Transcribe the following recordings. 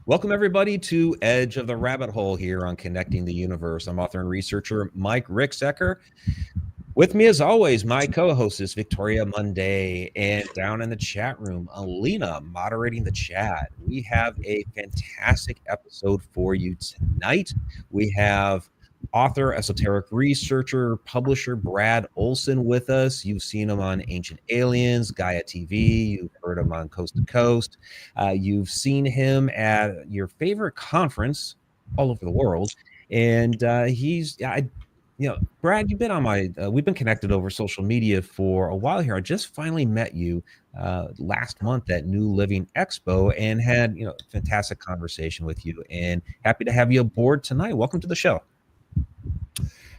Welcome, everybody, to Edge of the Rabbit Hole here on Connecting the Universe. I'm author and researcher Mike Ricksecker. With me, as always, my co-host is Victoria Monday, and down in the chat room, Alina moderating the chat. We have a fantastic episode for you tonight. We have author, esoteric researcher, publisher Brad Olsen with us. You've seen him on Ancient Aliens, Gaia TV. You've heard him on Coast to Coast. You've seen him at your favorite conference all over the world. And Brad, you've been on we've been connected over social media for a while here. I just finally met you last month at New Living Expo and had, a fantastic conversation with you, and happy to have you aboard tonight. Welcome to the show.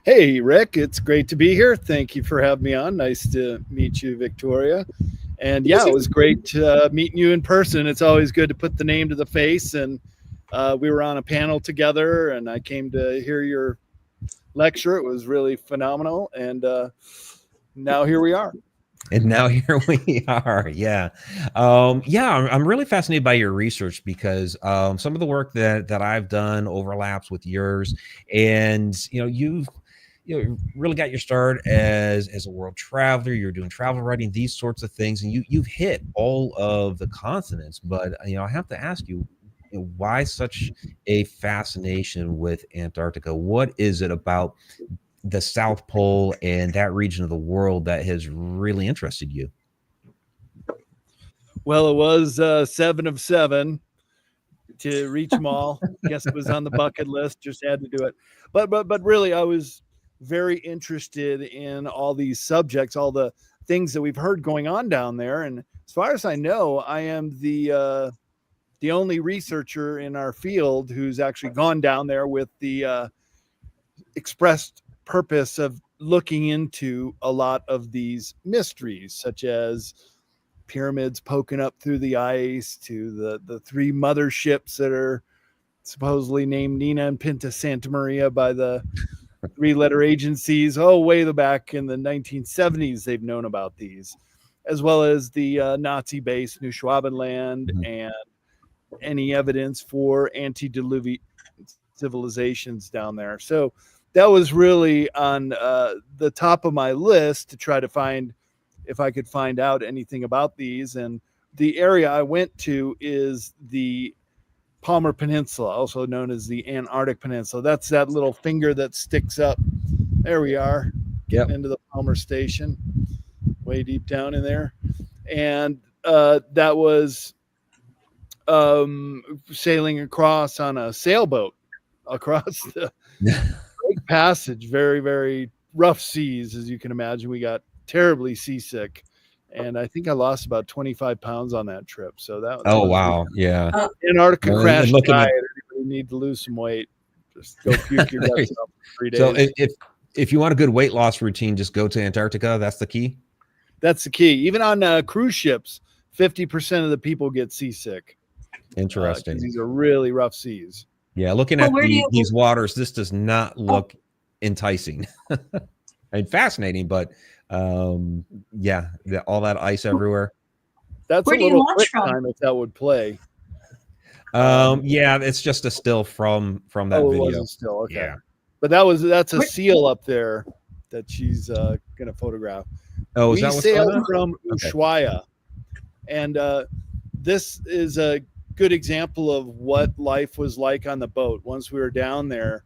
Hey, Rick, it's great to be here. Thank you for having me on. Nice to meet you, Victoria. And yeah, it was great meeting you in person. It's always good to put the name to the face. And we were on a panel together, and I came to hear your lecture. It was really phenomenal. And now here we are. And now here we are. Yeah. I'm really fascinated by your research because some of the work that I've done overlaps with yours. And, you've really got your start as a world traveler. You're doing travel writing, these sorts of things. And you've hit all of the continents. But, I have to ask you, why such a fascination with Antarctica? What is it about the South Pole and that region of the world that has really interested you? Well, it was 7 of 7 to reach them all. Guess it was on the bucket list, just had to do it. But really, I was very interested in all these subjects, all the things that we've heard going on down there. And as far as I know, I am the only researcher in our field who's actually gone down there with the expressed purpose of looking into a lot of these mysteries, such as pyramids poking up through the ice, to the 3 motherships that are supposedly named Nina and Pinta Santa Maria by the 3-letter agencies. Way the back in the 1970s, they've known about these, as well as the Nazi base New Schwabenland, and any evidence for antediluvian civilizations down there. So that was really on the top of my list to try to find if I could find out anything about these. And the area I went to is the Palmer Peninsula, also known as the Antarctic Peninsula. That's that little finger that sticks up. There we are, getting into the Palmer Station, way deep down in there. And that was sailing across on a sailboat across the Lake Passage. Very, very rough seas, as you can imagine. We got terribly seasick, and I think I lost about 25 pounds on that trip. So that was wow. Yeah. Antarctica crash diet. You need to lose some weight. Just go puke your guts up for 3 days. So if you want a good weight loss routine, just go to Antarctica. That's the key. That's the key. Even on cruise ships, 50% of the people get seasick. Interesting. These are really rough seas. Yeah, looking at these waters, this does not look enticing. And fascinating, but all that ice everywhere. That's Where a little quick time if that would play. It's just a still from that video. It was a still, okay. Yeah. But that's a seal up there that she's gonna photograph. Oh, is that what's going on? From Ushuaia, and this is a good example of what life was like on the boat. Once we were down there,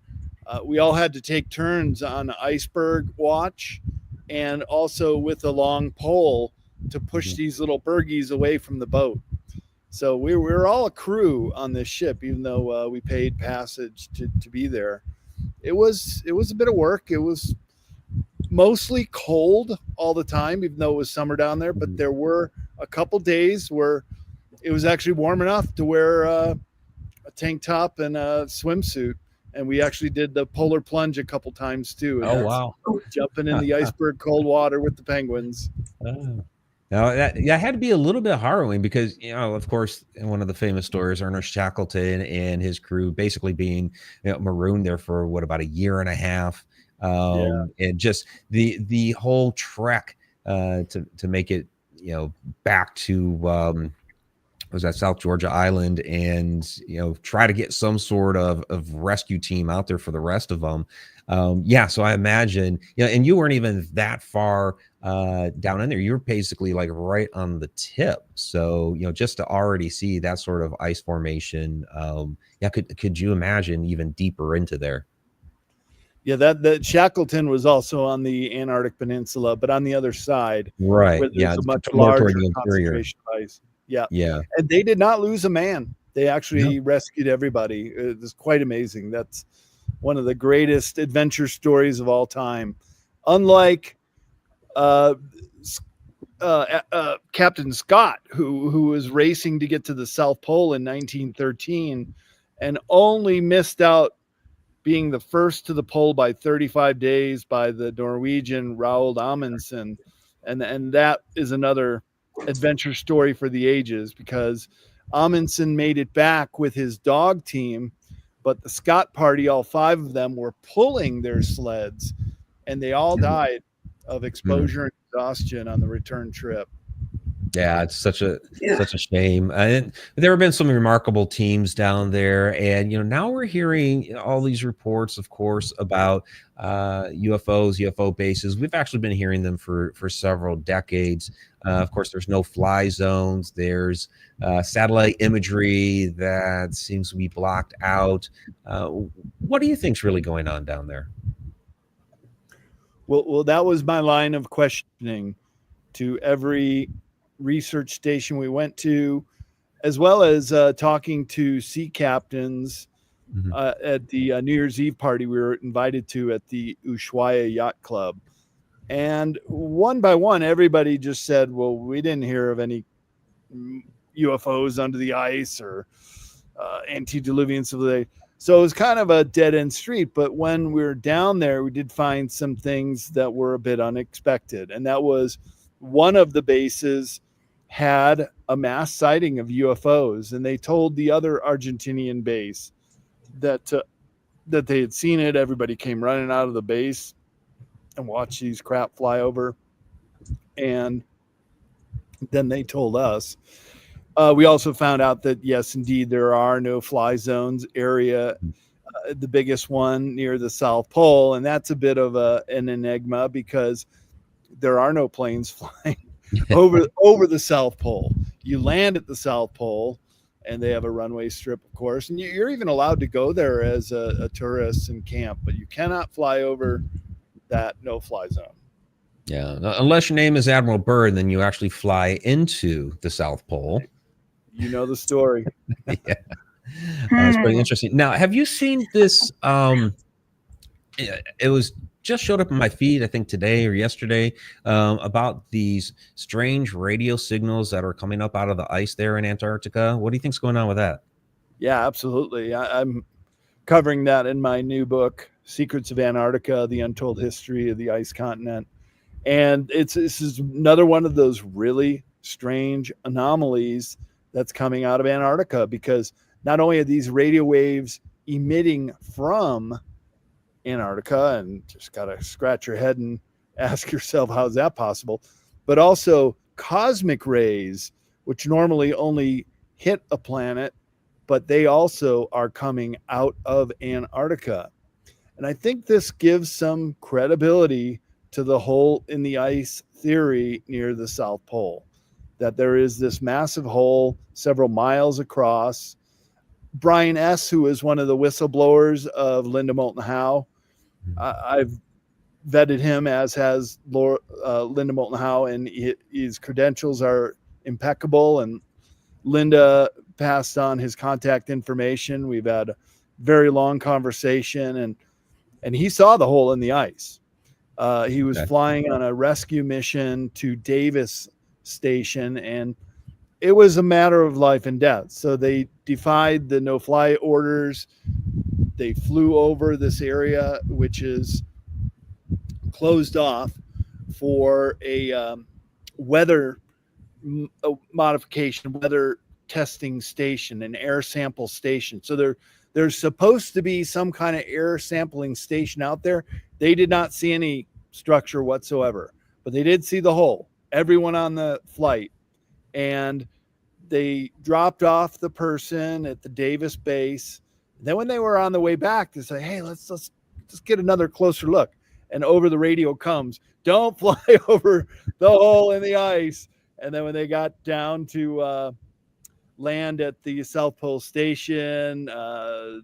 we all had to take turns on iceberg watch, and also with a long pole to push these little bergies away from the boat. So we were all a crew on this ship, even though we paid passage to be there. It was a bit of work. It was mostly cold all the time, even though it was summer down there. But there were a couple days where it was actually warm enough to wear a tank top and a swimsuit. And we actually did the polar plunge a couple times too. Oh, wow. Jumping in the iceberg cold water with the penguins. Now that had to be a little bit harrowing because, of course, one of the famous stories, Ernest Shackleton and his crew basically being marooned there for about a year and a half. And just the whole trek to make it, back to was at South Georgia Island, and try to get some sort of rescue team out there for the rest of them. Yeah, so I imagine, and you weren't even that far down in there. You were basically like right on the tip. So just to already see that sort of ice formation, yeah, could you imagine even deeper into there? Yeah, that Shackleton was also on the Antarctic Peninsula, but on the other side, Right. where Yeah, there's a much more toward larger the interior. concentration of ice. Yeah, Yeah. and they did not lose a man. They No. actually rescued everybody. It was quite amazing. That's one of the greatest adventure stories of all time. Unlike uh, Captain Scott, who was racing to get to the South Pole in 1913 and only missed out being the first to the pole by 35 days by the Norwegian Roald Amundsen. And that is another adventure story for the ages, because Amundsen made it back with his dog team, but the Scott party, all 5 of them, were pulling their sleds, and they all died of exposure and exhaustion on the return trip. Yeah, it's such a shame. And there have been some remarkable teams down there, and now we're hearing all these reports, of course, about UFOs, UFO bases. We've actually been hearing them for several decades. Of course, there's no fly zones. There's satellite imagery that seems to be blocked out. What do you think's really going on down there? Well, that was my line of questioning to every research station we went to, as well as talking to sea captains at the New Year's Eve party we were invited to at the Ushuaia Yacht Club. And one by one, everybody just said, well, we didn't hear of any UFOs under the ice or antediluvian civilization. So it was kind of a dead end street. But when we were down there, we did find some things that were a bit unexpected. And that was, one of the bases had a mass sighting of UFOs, and they told the other Argentinian base that they had seen it. Everybody came running out of the base and watched these crap fly over. And then they told us. We also found out that, yes, indeed, there are no fly zones area. The biggest one near the South Pole, and that's a bit of an enigma, because there are no planes flying over the South Pole. You land at the South Pole, and they have a runway strip, of course, and you're even allowed to go there as a tourist and camp, but you cannot fly over that no-fly zone. Yeah, unless your name is Admiral Byrd, then you actually fly into the South Pole. You know the story. Yeah, it's pretty interesting. Now, have you seen this? It was just showed up in my feed, I think today or yesterday, about these strange radio signals that are coming up out of the ice there in Antarctica. What do you think's going on with that? Yeah, absolutely. I'm covering that in my new book, Secrets of Antarctica: The Untold History of the Ice Continent. And this is another one of those really strange anomalies that's coming out of Antarctica, because not only are these radio waves emitting from Antarctica, and just got to scratch your head and ask yourself, how's that possible? But also cosmic rays, which normally only hit a planet, but they also are coming out of Antarctica. And I think this gives some credibility to the hole in the ice theory near the South Pole, that there is this massive hole several miles across. Brian S., who is one of the whistleblowers of Linda Moulton Howe, I've vetted him, as has Linda Moulton Howe, and his credentials are impeccable. And Linda passed on his contact information. We've had a very long conversation, and he saw the hole in the ice. He was flying on a rescue mission to Davis Station, and it was a matter of life and death. So they defied the no-fly orders. They flew over this area, which is closed off for a weather modification, weather testing station, an air sample station. So there's supposed to be some kind of air sampling station out there. They did not see any structure whatsoever, but they did see the hole. Everyone on the flight, and they dropped off the person at the Davis base. Then when they were on the way back, they say, hey, let's just get another closer look. And over the radio comes, don't fly over the hole in the ice. And then when they got down to land at the South Pole Station, the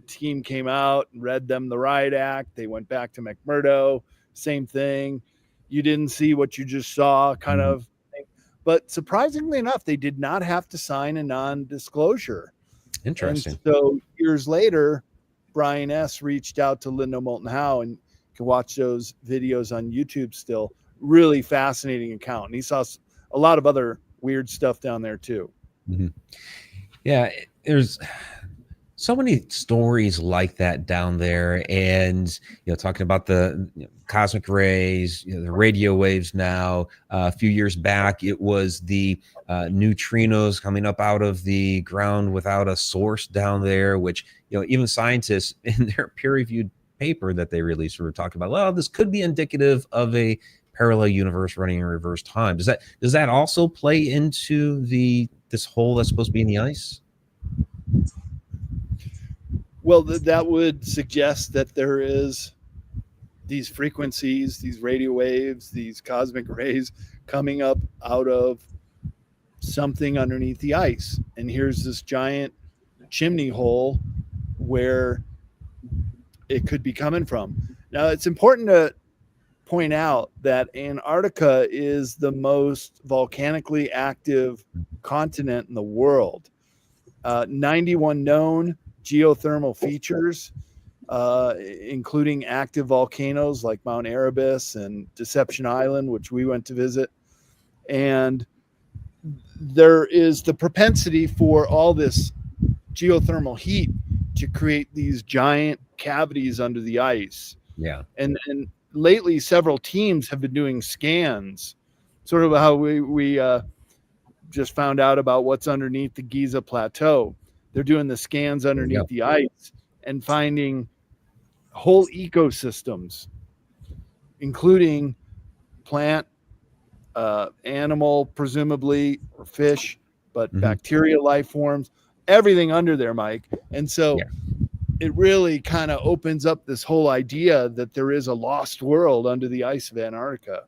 team came out and read them the riot act. They went back to McMurdo, same thing. You didn't see what you just saw, kind of thing. But surprisingly enough, they did not have to sign a non-disclosure. Interesting. And so years later, Brian S. reached out to Linda Moulton Howe, and you can watch those videos on YouTube still. Really fascinating account. And he saw a lot of other weird stuff down there too. Mm-hmm. Yeah, there's so many stories like that down there, and talking about the cosmic rays, the radio waves. Now, a few years back, it was the neutrinos coming up out of the ground without a source down there, which even scientists in their peer-reviewed paper that they released were talking about. Well, this could be indicative of a parallel universe running in reverse time. Does that also play into this hole that's supposed to be in the ice? Well, that would suggest that there is these frequencies, these radio waves, these cosmic rays coming up out of something underneath the ice. And here's this giant chimney hole where it could be coming from. Now, it's important to point out that Antarctica is the most volcanically active continent in the world. 91 known geothermal features, including active volcanoes like Mount Erebus and Deception Island, which we went to visit. And there is the propensity for all this geothermal heat to create these giant cavities under the ice. Yeah. And lately, several teams have been doing scans, sort of how we just found out about what's underneath the Giza Plateau. They're doing the scans underneath the ice and finding whole ecosystems, including plant, animal, presumably, or fish, but bacteria life forms, everything under there, Mike. And so it really kind of opens up this whole idea that there is a lost world under the ice of Antarctica.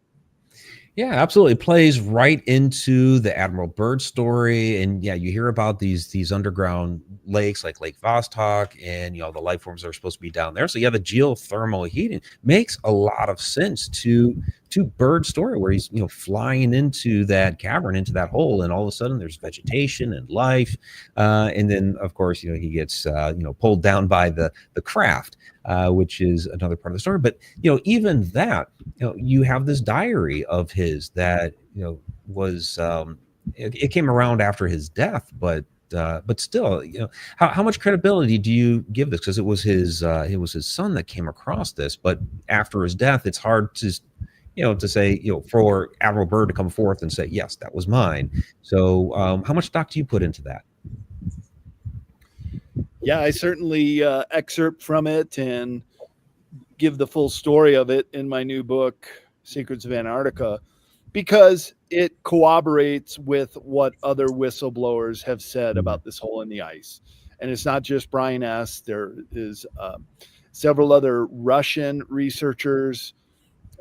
Yeah, absolutely. It plays right into the Admiral Byrd story. And you hear about these underground lakes like Lake Vostok, and the life forms that are supposed to be down there. So the geothermal heating makes a lot of sense to Byrd's story, where he's flying into that cavern, into that hole, and all of a sudden there's vegetation and life. And then of course he gets pulled down by the craft, which is another part of the story. But even that, you have this diary of his that was it came around after his death, but still, how much credibility do you give this? Because it was his son that came across this, but after his death, it's hard to say, for Admiral Byrd to come forth and say, yes, that was mine. So how much stock do you put into that? Yeah, I certainly excerpt from it and give the full story of it in my new book, Secrets of Antarctica, because it corroborates with what other whistleblowers have said about this hole in the ice. And it's not just Brian S. There is several other Russian researchers,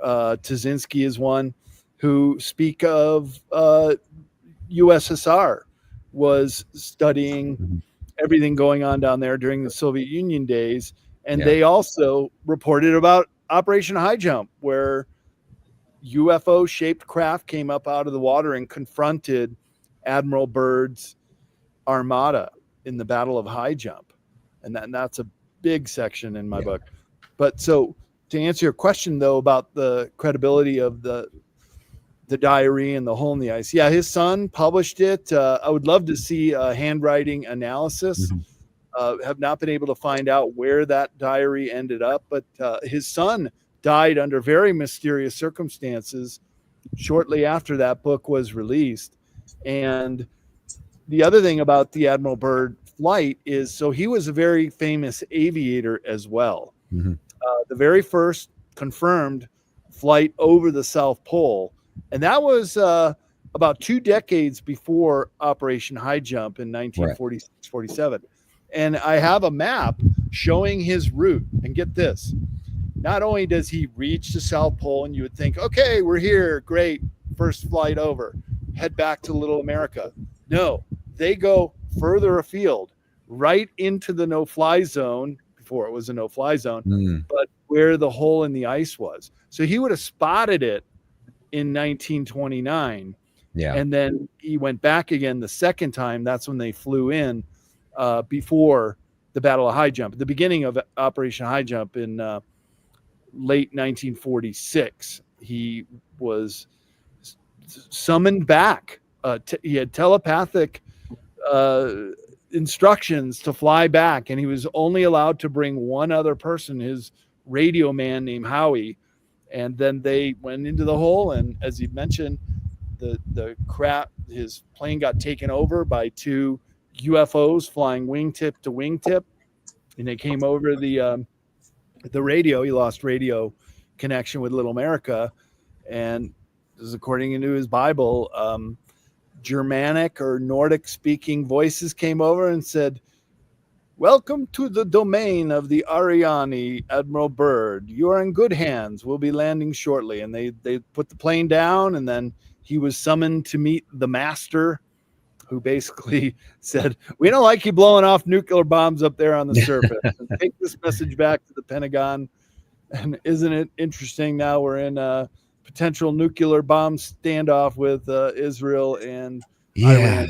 Tazinski is one, who speak of USSR was studying everything going on down there during the Soviet Union days. And they also reported about Operation High Jump, where UFO-shaped craft came up out of the water and confronted Admiral Byrd's armada in the Battle of High Jump. And that's a big section in my book. But so to answer your question, though, about the credibility of the diary and the hole in the ice. Yeah, his son published it. I would love to see a handwriting analysis. Have not been able to find out where that diary ended up, but his son died under very mysterious circumstances shortly after that book was released. And the other thing about the Admiral Byrd flight is, so he was a very famous aviator as well. The very first confirmed flight over the South Pole. And that was about 2 decades before Operation High Jump in 1946-47. And I have a map showing his route. And get this, not only does he reach the South Pole and you would think, okay, we're here, great, first flight over, head back to Little America. No, they go further afield, right into the no-fly zone, before it was a no-fly zone, but where the hole in the ice was. So he would have spotted it in 1929. Yeah. And then he went back again the second time. That's when they flew in before the Battle of High Jump, at the beginning of Operation High Jump in late 1946. He was summoned back. He had telepathic instructions to fly back, and he was only allowed to bring one other person, his radio man named Howie. And then they went into the hole, and as you mentioned, his plane got taken over by 2 UFOs flying wingtip to wingtip, and they came over the radio. He lost radio connection with Little America, and this is according to his Bible. Germanic or Nordic speaking voices came over and said, "Welcome to the domain of the Ariani, Admiral Byrd. You are in good hands. We'll be landing shortly." And they put the plane down, and then he was summoned to meet the master, who basically said, "We don't like you blowing off nuclear bombs up there on the surface. And take this message back to the Pentagon." And isn't it interesting? Now we're in a potential nuclear bomb standoff with Israel and Iran.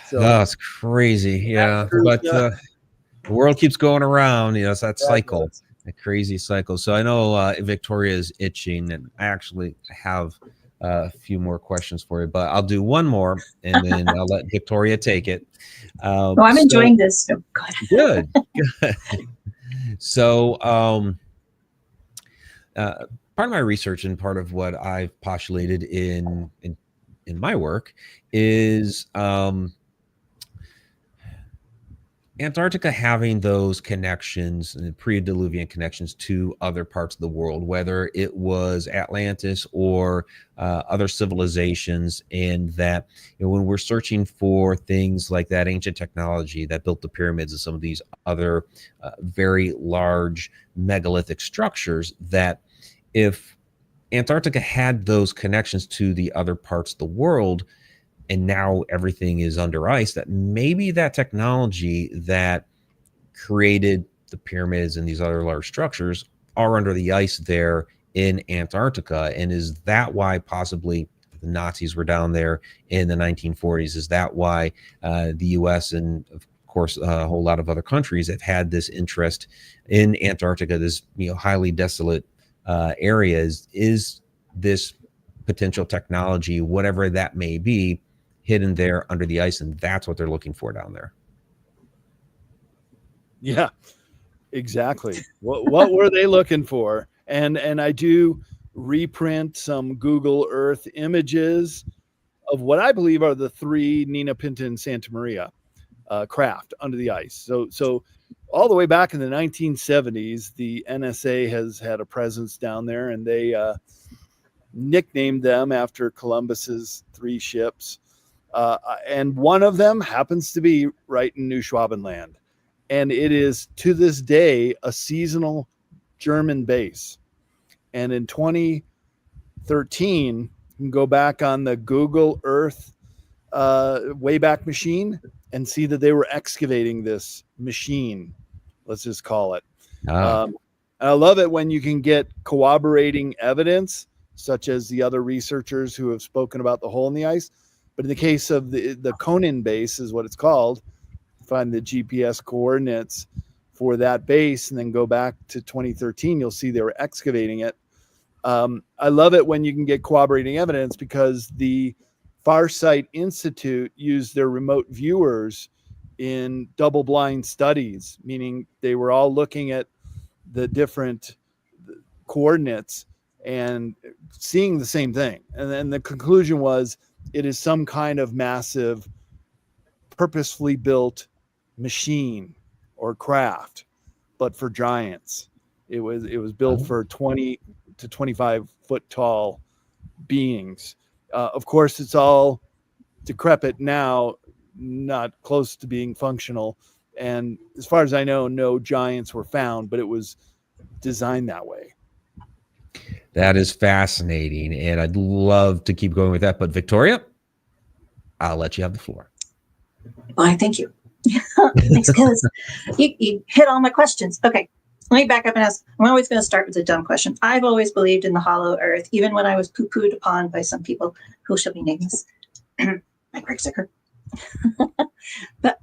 So that's crazy. Yeah, but the world keeps going around. It's that cycle, a crazy cycle. So I know Victoria is itching, and I actually have a few more questions for you, but I'll do one more, and then I'll let Victoria take it. I'm enjoying this. So good. So, part of my research and part of what I've postulated in my work is Antarctica having those connections and pre-Diluvian connections to other parts of the world, whether it was Atlantis or other civilizations, and that when we're searching for things like that ancient technology that built the pyramids and some of these other very large megalithic structures, that if Antarctica had those connections to the other parts of the world, and now everything is under ice, that maybe that technology that created the pyramids and these other large structures are under the ice there in Antarctica. And is that why possibly the Nazis were down there in the 1940s? Is that why the US and of course a whole lot of other countries have had this interest in Antarctica, this highly desolate areas? Is this potential technology, whatever that may be, hidden there under the ice, and that's what they're looking for down there? Yeah, exactly. What were they looking for? And I do reprint some Google Earth images of what I believe are the 3 Nina Pinta and Santa Maria craft under the ice. So all the way back in the 1970s, the NSA has had a presence down there, and they nicknamed them after Columbus's 3 ships. And one of them happens to be right in New Schwabenland. And it is, to this day, a seasonal German base. And in 2013, you can go back on the Google Earth Wayback Machine and see that they were excavating this machine. Let's just call it. I love it when you can get corroborating evidence, such as the other researchers who have spoken about the hole in the ice. But in the case of the Conan base, is what it's called, find the GPS coordinates for that base and then go back to 2013, you'll see they were excavating it. I love it when you can get corroborating evidence, because the Farsight Institute used their remote viewers in double-blind studies, meaning they were all looking at the different coordinates and seeing the same thing. And then the conclusion was it is some kind of massive, purposefully built machine or craft, but for giants. It was built for 20 to 25 foot tall beings. Of course, it's all decrepit now, not close to being functional. And as far as I know, no giants were found, but it was designed that way. That is fascinating, and I'd love to keep going with that. But Victoria, I'll let you have the floor. Why, thank you. Thanks, because you hit all my questions. Okay, let me back up and ask. I'm always going to start with a dumb question. I've always believed in the hollow earth, even when I was poo-pooed upon by some people who shall be nameless. Like Ricksecker. But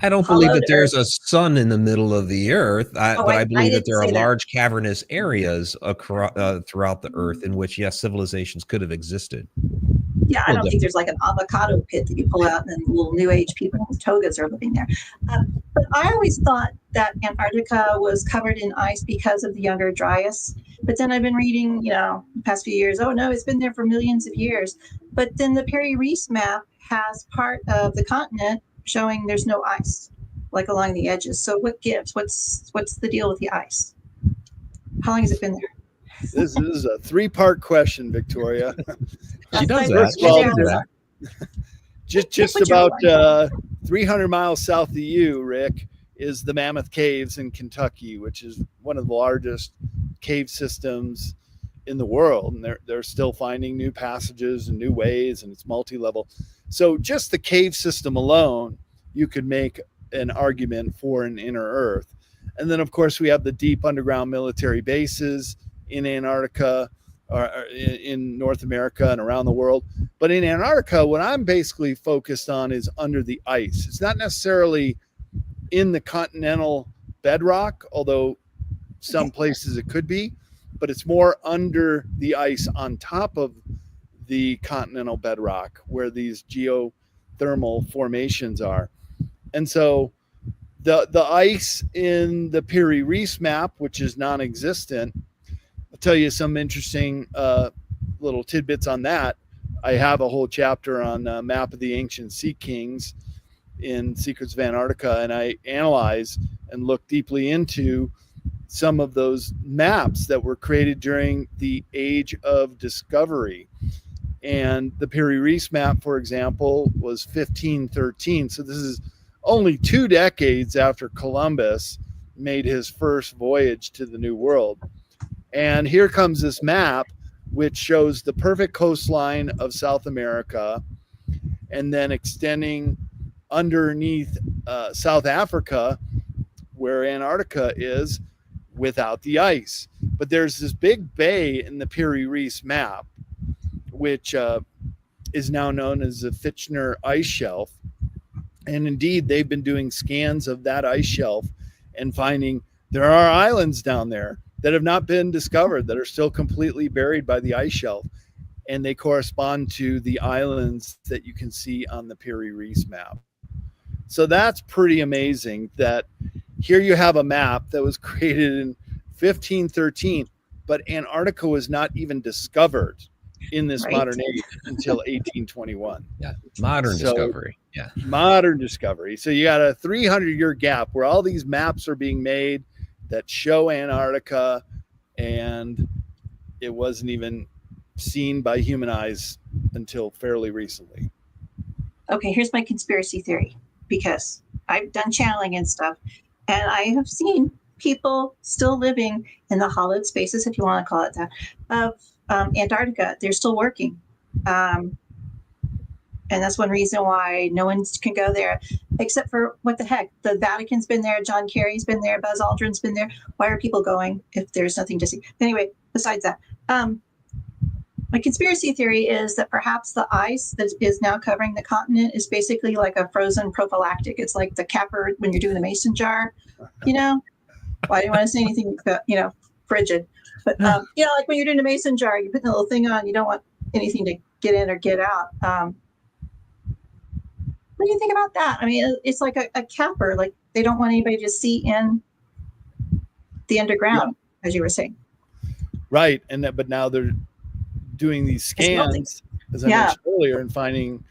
I don't believe that there's a sun in the middle of the earth, but I believe that there are large cavernous areas throughout the earth in which, yes, civilizations could have existed. Yeah, I don't think there's like an avocado pit that you pull out and then little new age people with togas are living there. But I always thought that Antarctica was covered in ice because of the Younger Dryas. But then I've been reading, the past few years, oh no, it's been there for millions of years. But then the Perry Reese map has part of the continent showing there's no ice, like along the edges. So what gives? What's the deal with the ice? How long has it been there? This is a 3-part question, Victoria. She does that. Just about 300 miles south of you, Rick, is the Mammoth Caves in Kentucky, which is one of the largest cave systems in the world. And they're still finding new passages and new ways, and it's multi-level. So just the cave system alone, you could make an argument for an inner Earth. And then, of course, we have the deep underground military bases in Antarctica, or in North America and around the world. But in Antarctica, what I'm basically focused on is under the ice. It's not necessarily in the continental bedrock, although some places it could be, but it's more under the ice on top of the continental bedrock where these geothermal formations are. And so the ice in the Perry Reese map, which is non-existent, I'll tell you some interesting little tidbits on that. I have a whole chapter on Map of the Ancient Sea Kings in Secrets of Antarctica, and I analyze and look deeply into some of those maps that were created during the Age of Discovery. And the Perry Reese map, for example, was 1513. So this is only 2 decades after Columbus made his first voyage to the New World. And here comes this map, which shows the perfect coastline of South America, and then extending underneath South Africa, where Antarctica is, without the ice. But there's this big bay in the Perry Reese map, which is now known as the Fitchner Ice Shelf. And indeed, they've been doing scans of that ice shelf and finding there are islands down there that have not been discovered, that are still completely buried by the ice shelf. And they correspond to the islands that you can see on the Perry Reese map. So that's pretty amazing that here you have a map that was created in 1513, but Antarctica was not even discovered in this modern age until 1821. Yeah, modern discovery. Yeah, modern discovery. So you got a 300-year gap where all these maps are being made that show Antarctica, and it wasn't even seen by human eyes until fairly recently. Okay, here's my conspiracy theory, because I've done channeling and stuff, and I have seen people still living in the hollowed spaces, if you want to call it that, of Antarctica. They're still working. And that's one reason why no one can go there, except for, what the heck, the Vatican's been there, John Kerry's been there, Buzz Aldrin's been there. Why are people going if there's nothing to see? Anyway, besides that, my conspiracy theory is that perhaps the ice that is now covering the continent is basically like a frozen prophylactic. It's like the capper when you're doing the mason jar, Well, I didn't want to say anything about, frigid. But, like when you're doing a mason jar, you put the little thing on, you don't want anything to get in or get out. What do you think about that? I mean, it's like a capper, like they don't want anybody to see in the underground, as you were saying. Right. But now they're doing these scans, as I mentioned earlier, and finding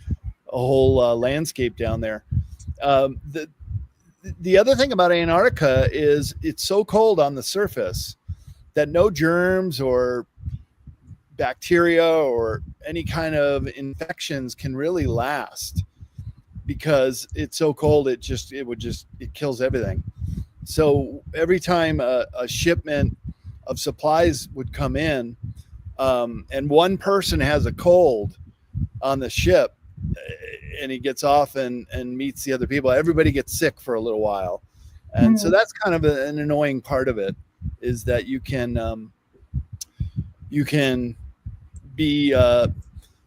a whole landscape down there. The other thing about Antarctica is it's so cold on the surface that no germs or bacteria or any kind of infections can really last, because it's so cold. It kills everything. So every time a shipment of supplies would come in, and one person has a cold on the ship, and he gets off and meets the other people, everybody gets sick for a little while. And so that's kind of an annoying part of it, is that you can be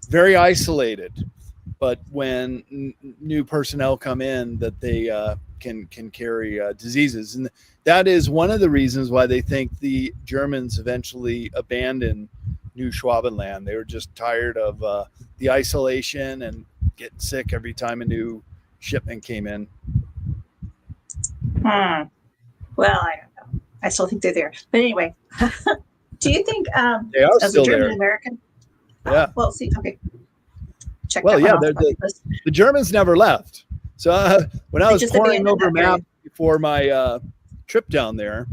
very isolated, but when new personnel come in, that they can carry diseases. And that is one of the reasons why they think the Germans eventually abandoned New Schwabenland. They were just tired of the isolation and getting sick every time a new shipment came in. Well, I don't know. I still think they're there. But anyway, do you think they are as still a German there? American? Yeah. Well, see, okay. Check Well, that yeah, one off the list. the Germans never left. So when I They was just poring abandoned over that area. maps before my trip down there,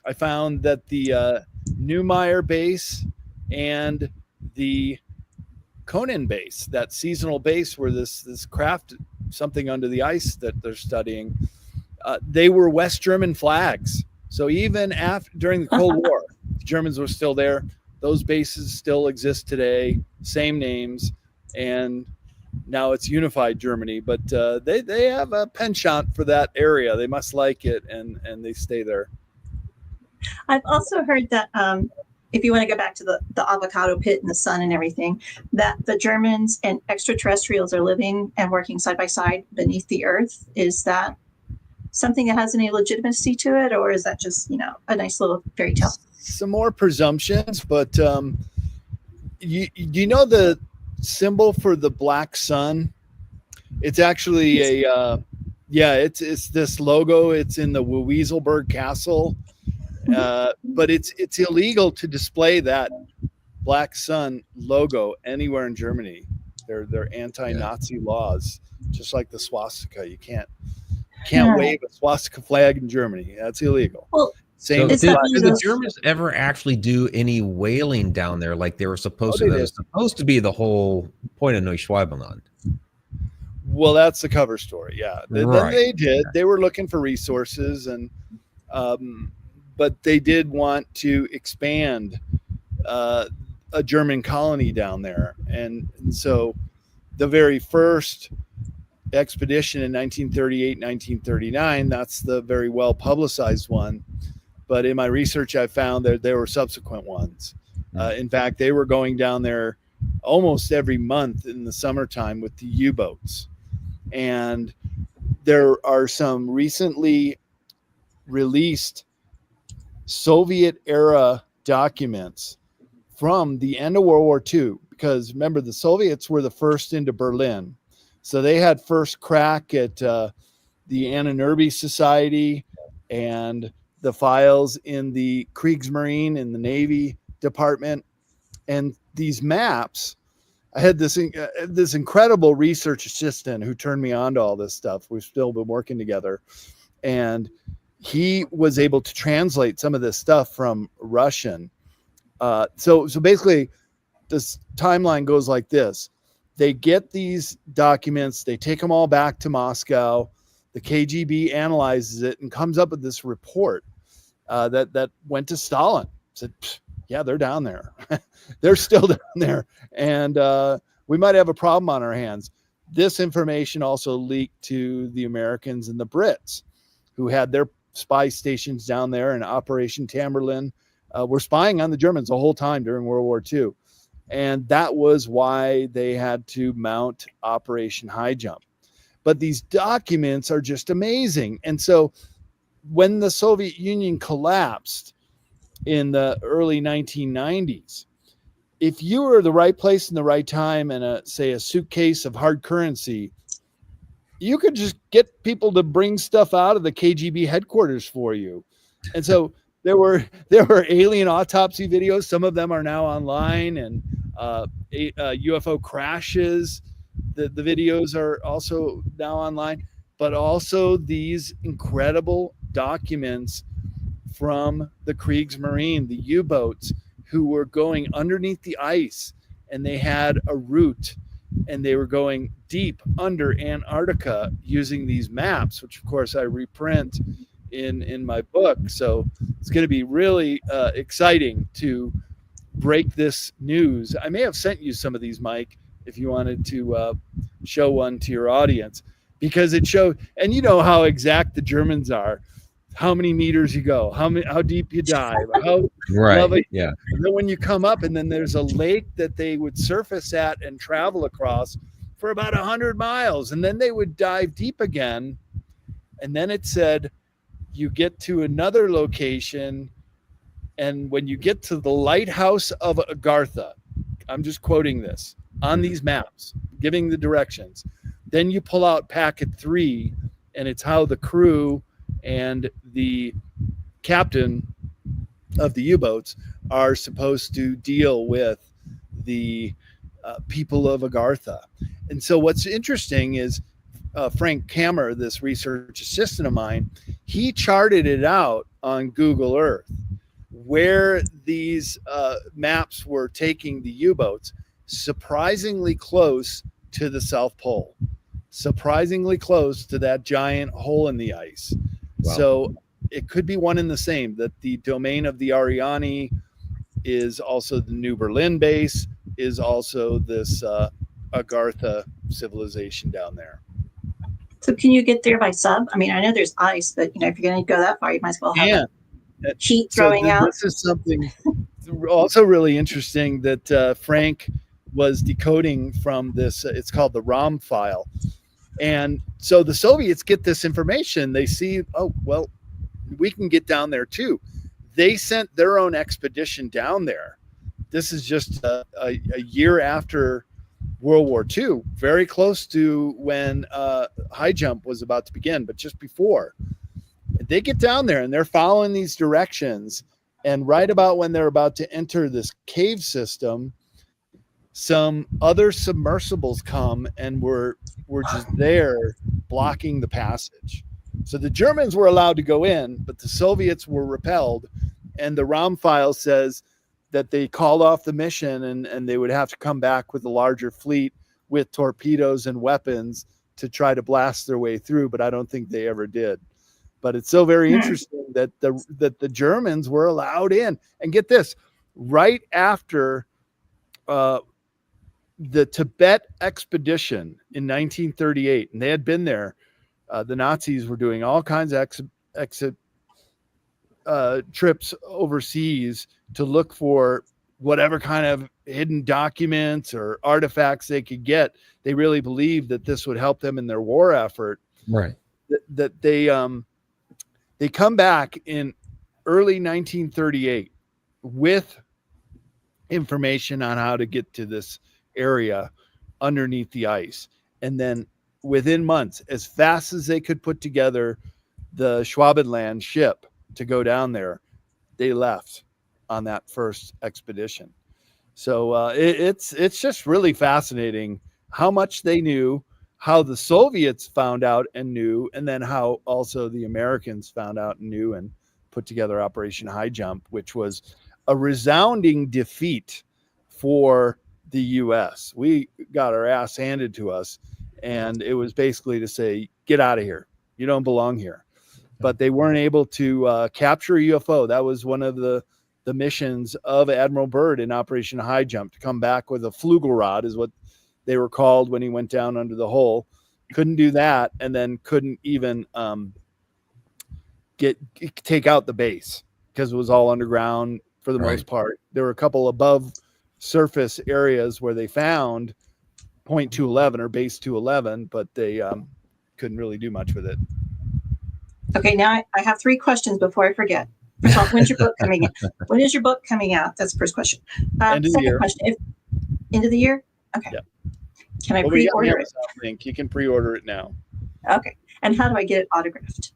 I found that the Neumayer base and the Conan base, that seasonal base where this craft, something under the ice that they're studying, they were West German flags. So even during the Cold War, the Germans were still there. Those bases still exist today, same names, and now it's unified Germany. But they have a penchant for that area. They must like it, and they stay there. I've also heard that if you want to go back to the avocado pit and the sun and everything, that the Germans and extraterrestrials are living and working side by side beneath the earth. Is that something that has any legitimacy to it, or is that just, a nice little fairy tale? Some more presumptions, but you know the symbol for the black sun? It's actually it's this logo. It's in the Wieselberg Castle, but it's illegal to display that black sun logo anywhere in Germany. They're anti-Nazi laws, just like the swastika. You can't wave a swastika flag in Germany. That's illegal. Well, so did the Germans ever actually do any whaling down there like they were supposed to? That was supposed to be the whole point of Neuschwabenland. Well, that's the cover story. Yeah, Right. They did. They were looking for resources, and but they did want to expand a German colony down there, and so the very first expedition in 1938, 1939, that's the very well publicized one. But in my research, I found that there were subsequent ones. In fact, they were going down there almost every month in the summertime with the U-boats. And there are some recently released Soviet-era documents from the end of World War II. Because remember, the Soviets were the first into Berlin. So they had first crack at the Ahnenerbe Society and the files in the Kriegsmarine in the Navy Department. And these maps, I had this incredible research assistant who turned me on to all this stuff. We've still been working together. And he was able to translate some of this stuff from Russian. So basically, this timeline goes like this. They get these documents, they take them all back to Moscow. The KGB analyzes it and comes up with this report that went to Stalin. Said, yeah, they're down there. They're still down there. And we might have a problem on our hands. This information also leaked to the Americans and the Brits, who had their spy stations down there, and Operation Tamerlane were spying on the Germans the whole time during World War II. And that was why they had to mount Operation High Jump. But these documents are just amazing. And so when the Soviet Union collapsed in the early 1990s, if you were the right place in the right time and a suitcase of hard currency, you could just get people to bring stuff out of the KGB headquarters for you. And so there were alien autopsy videos. Some of them are now online, and UFO crashes. The videos are also now online, but also these incredible documents from the Kriegsmarine, the U-boats, who were going underneath the ice, and they had a route, and they were going deep under Antarctica using these maps, which of course I reprint in my book. So it's going to be really exciting to break this news. I may have sent you some of these, Mike, if you wanted to show one to your audience, because it showed, and you know how exact the Germans are, how many meters you go, how deep you dive, how Right. Yeah. and then when you come up, and then there's a lake that they would surface at and travel across for about 100 miles, and then they would dive deep again. And then it said you get to another location, and when you get to the lighthouse of Agartha, I'm just quoting this on these maps, giving the directions, then you pull out packet 3, and it's how the crew and the captain of the U-boats are supposed to deal with the people of Agartha. And so what's interesting is Frank Kammer, this research assistant of mine, he charted it out on Google Earth where these maps were taking the U-boats, surprisingly close to the South Pole, surprisingly close to that giant hole in the ice. Wow. So it could be one and the same, that the domain of the Ariani is also the New Berlin base, is also this Agartha civilization down there. So can you get there by sub? I mean, I know there's ice, but if you're going to go that far, you might as well have heat throwing out. This is something also really interesting that Frank was decoding from this. It's called the ROM file. And so the Soviets get this information. They see, oh, well, we can get down there too. They sent their own expedition down there. This is just a year after World War II, very close to when high jump was about to begin, but just before. They get down there and they're following these directions. And right about when they're about to enter this cave system, some other submersibles come and were just there blocking the passage. So the Germans were allowed to go in, but the Soviets were repelled. And the ROM file says that they called off the mission and they would have to come back with a larger fleet with torpedoes and weapons to try to blast their way through. But I don't think they ever did. But it's so very interesting that the Germans were allowed in. And get this, right after the Tibet expedition in 1938, and they had been there, the Nazis were doing all kinds of trips overseas to look for whatever kind of hidden documents or artifacts they could get. They really believed that this would help them in their war effort. Right. That they come back in early 1938 with information on how to get to this area underneath the ice. And then within months, as fast as they could put together the Schwabenland ship to go down there, they left on that first expedition. So it's just really fascinating how much they knew, how the Soviets found out and knew, and then how also the Americans found out and knew and put together Operation High Jump, which was a resounding defeat for the U.S. We got our ass handed to us, and it was basically to say, get out of here. You don't belong here. But they weren't able to capture a UFO. That was one of the missions of Admiral Byrd in Operation High Jump, to come back with a Flugelrad, is what they were called when he went down under the hole. Couldn't do that, and then couldn't even take out the base because it was all underground for the most part. There were a couple above surface areas where they found point 211 or base 211, but they couldn't really do much with it. Okay, now I have 3 questions before I forget. First of all, when's your book coming out? When is your book coming out? That's the first question. Second question, end of the year? Okay. Yeah. Can I pre-order it? I think you can pre-order it now. Okay. And how do I get it autographed?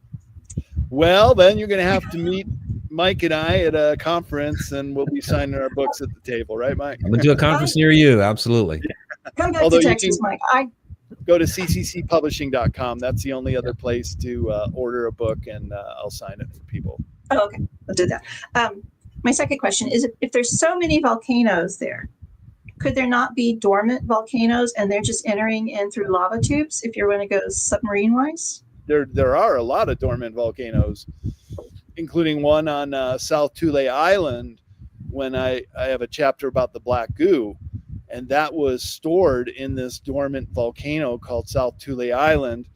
Well, then you're going to have to meet Mike and I at a conference, and we'll be signing our books at the table, right, Mike? I'm going to do a conference near you. Absolutely. Come back to Texas, Mike. Go to cccpublishing.com. That's the only other place to order a book, and I'll sign it for people. Oh, okay. I'll do that. My second question is, if there's so many volcanoes there, could there not be dormant volcanoes and they're just entering in through lava tubes if you're going to go submarine wise? There are a lot of dormant volcanoes, including one on South Tule Island, when I have a chapter about the black goo, and that was stored in this dormant volcano called South Tule Island.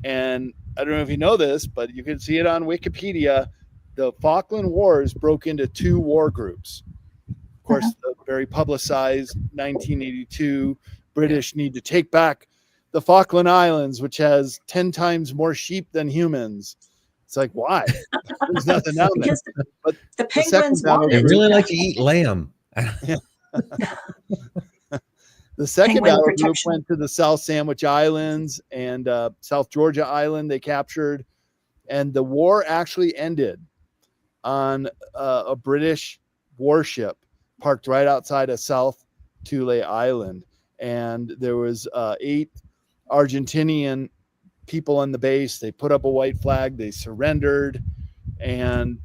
And I don't know if you know this, but you can see it on Wikipedia. The Falkland Wars broke into 2 war groups. Of course, the very publicized 1982 British need to take back the Falkland Islands, which has 10 times more sheep than humans. It's like, why? There's nothing down there. But the penguins want They it. really like to eat lamb. The second Penguin battle group protection. went to the South Sandwich Islands and South Georgia Island. They captured, and the war actually ended on a British warship parked right outside of South Tule Island, and there was 8 Argentinian people on the base. They put up a white flag. They surrendered, and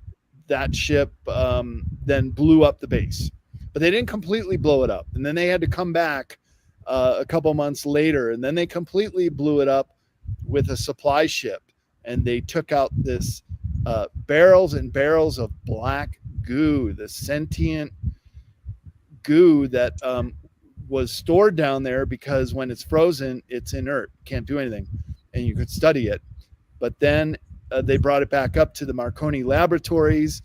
that ship then blew up the base. But they didn't completely blow it up, and then they had to come back a couple months later, and then they completely blew it up with a supply ship, and they took out this barrels and barrels of black goo, the sentient goo that was stored down there, because when it's frozen, it's inert, can't do anything, and you could study it. But then they brought it back up to the Marconi laboratories,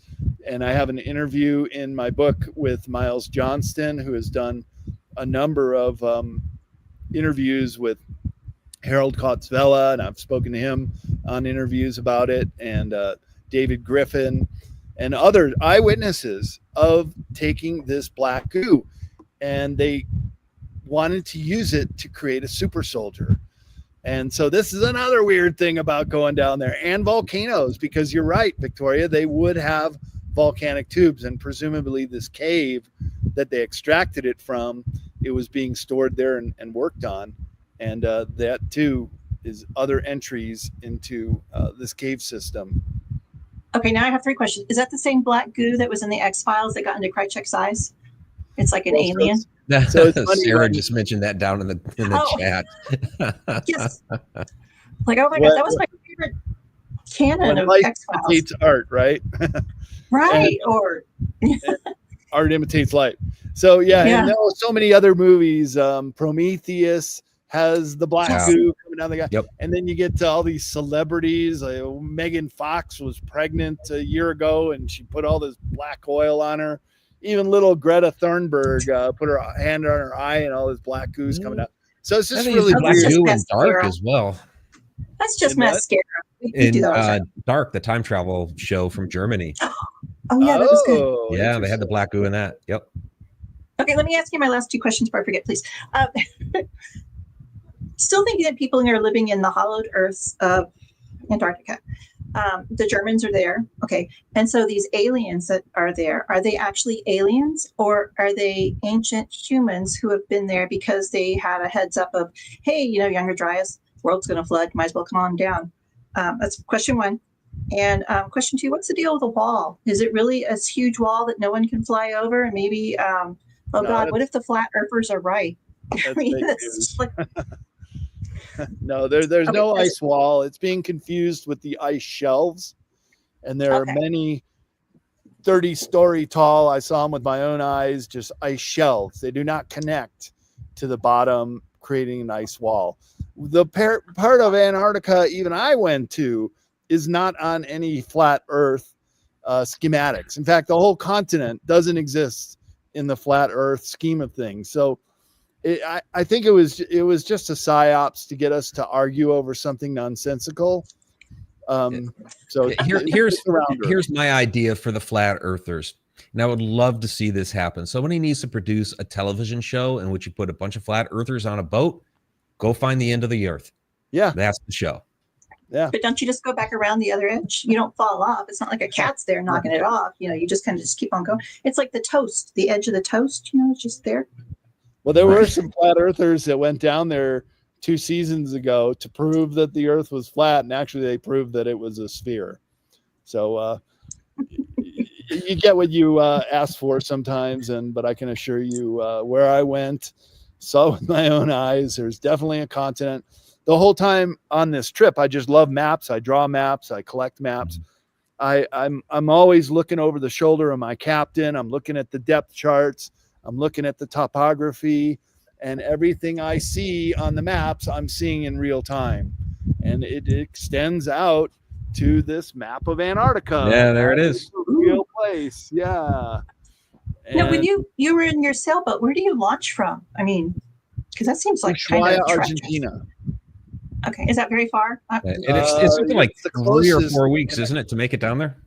and I have an interview in my book with Miles Johnston, who has done a number of interviews with Harold Kotzvella, and I've spoken to him on interviews about it, and David Griffin and other eyewitnesses of taking this black goo, and they wanted to use it to create a super soldier. And so this is another weird thing about going down there, and volcanoes, because you're right, Victoria, they would have volcanic tubes, and presumably this cave that they extracted it from, it was being stored there and worked on. And that too is other entries into this cave system. Okay, now I have 3 questions. Is that the same black goo that was in the X-Files that got into Krychek's eyes? It's like an alien. So it's funny Sarah when- just mentioned that down in the chat. Yes. Like, oh my God, that was my favorite canon When of life X-Files. imitates art, right? Right, or Art imitates life. So yeah, and there were so many other movies. Prometheus has the black Yeah. goo coming down the guy. Yep. And then you get to all these celebrities. Megan Fox was pregnant a year ago, and she put all this black oil on her. Even little Greta Thunberg put her hand on her eye, and all this black goo's coming out. So it's I just think really it's black weird. just goo in mascara. Dark as well. that's just In what? mascara. We In do that all the time. Dark, the time travel show from Germany. Oh yeah, that was good. Oh, Yeah, they had the interesting. black goo in that. Yep. Okay, let me ask you my last 2 questions before I forget, please. Still thinking that people are living in the hollowed earths of Antarctica. The Germans are there. Okay. And so these aliens that are there, are they actually aliens, or are they ancient humans who have been there because they had a heads up of, hey, Younger Dryas, world's going to flood. Might as well come on down. That's question 1. And question 2, what's the deal with the wall? Is it really a huge wall that no one can fly over? And maybe, No, God, what if the flat earthers are right? I mean, fake that's news. just like, No, there's Okay, no that's- ice wall. It's being confused with the ice shelves, and there Okay. are many 30-story tall. I saw them with my own eyes. Just ice shelves. They do not connect to the bottom, creating an ice wall. The part of Antarctica even I went to is not on any flat Earth schematics. In fact, the whole continent doesn't exist in the flat Earth scheme of things. So I think it was just a psyops to get us to argue over something nonsensical. So Here's my idea for the flat earthers. And I would love to see this happen. Somebody needs to produce a television show in which you put a bunch of flat earthers on a boat, go find the end of the earth. Yeah. That's the show. Yeah. but don't you just go back around the other edge? You don't fall off. It's not like a cat's there knocking it off. You just kind of just keep on going. It's like the toast, the edge of the toast, it's just there. Well, there were some flat earthers that went down there 2 seasons ago to prove that the earth was flat, and actually they proved that it was a sphere. So You get what you ask for sometimes, but I can assure you, where I went, saw with my own eyes, there's definitely a continent. The whole time on this trip, I just love maps. I draw maps. I collect maps. I'm always looking over the shoulder of my captain. I'm looking at the depth charts. I'm looking at the topography, and everything I see on the maps, I'm seeing in real time. And it extends out to this map of Antarctica. Yeah, there it is. Real place. Yeah. Now, when you were in your sailboat, where do you launch from? I mean, because that seems like kind Ushuaia, of Argentina. Okay, is that very far? It's something like the 3 or closest 4 weeks, isn't it, to make it down there?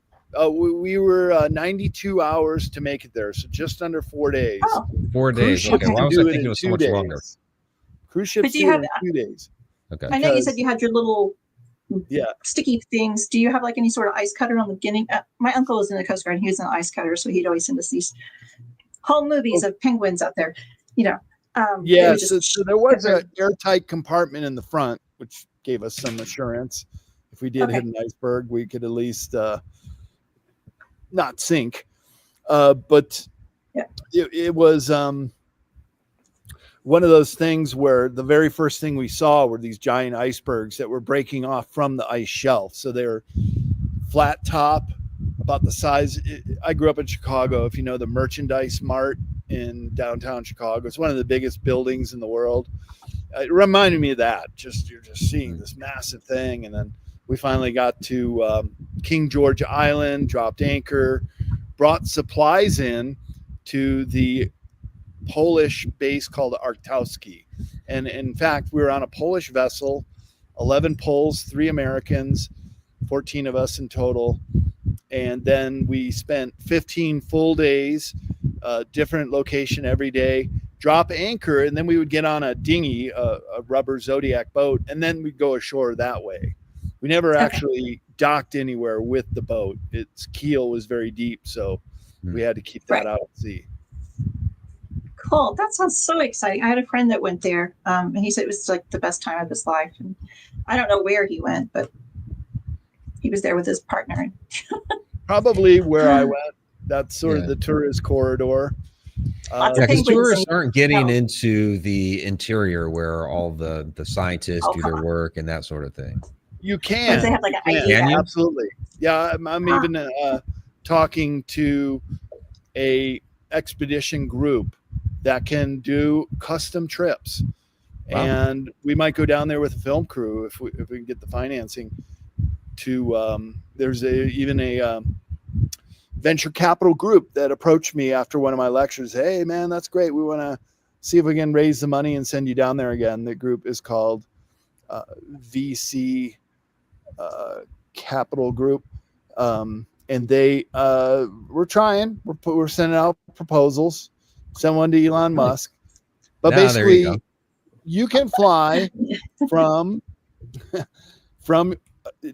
We were 92 hours to make it there, so just under 4 days. Oh, 4 days. Cruise Okay, ships well, I was do thinking it was so much longer. Cruise ships But do you do have- it in 2 days. Okay. I know you said you had your little Yeah. sticky things. Do you have like any sort of ice cutter on the beginning? My uncle was in the Coast Guard. And he was an ice cutter, so he'd always send us these whole movies of penguins out there. You know. Yeah, it was so there was an airtight compartment in the front, which gave us some assurance. If we did hit an iceberg, we could at least not sink. But Yeah. it was one of those things where the very first thing we saw were these giant icebergs that were breaking off from the ice shelf. So they were flat top, about the size. I grew up in Chicago. If you know the Merchandise Mart in downtown Chicago, it's one of the biggest buildings in the world. It reminded me of that. You're just seeing this massive thing. And then we finally got to King George Island, dropped anchor, brought supplies in to the Polish base called Arctowski. And in fact, we were on a Polish vessel, 11 Poles, 3 Americans, 14 of us in total. And then we spent 15 full days, different location every day, drop anchor, and then we would get on a dinghy, a rubber Zodiac boat, and then we'd go ashore that way. We never actually docked anywhere with the boat. Its keel was very deep, so we had to keep that out at sea. Cool. That sounds so exciting. I had a friend that went there, and he said it was like the best time of his life. And I don't know where he went, but he was there with his partner. Probably where I went. That's sort of the tourist corridor. Because tourists aren't getting into the interior where all the scientists do their work and that sort of thing. You can. They have like an Can you? Absolutely. Yeah, I'm even talking to a expedition group that can do custom trips. Wow. And we might go down there with a film crew if we can get the financing to there's even a venture capital group that approached me after one of my lectures. Hey man, that's great. We want to see if we can raise the money and send you down there again. The group is called VC Capital Group. And they we're trying, we're sending out proposals, send one to Elon Musk. But basically you can fly from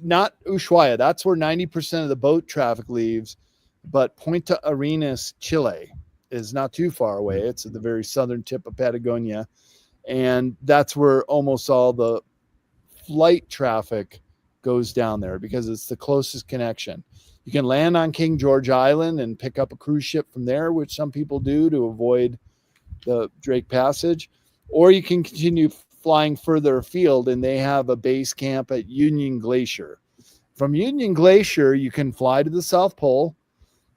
not Ushuaia. That's where 90% of the boat traffic leaves. But Punta Arenas, Chile is not too far away. It's at the very southern tip of Patagonia. And that's where almost all the flight traffic goes down there because it's the closest connection. You can land on King George Island and pick up a cruise ship from there, which some people do to avoid the Drake Passage. Or you can continue flying further afield, and they have a base camp at Union Glacier. From Union Glacier, you can fly to the South Pole.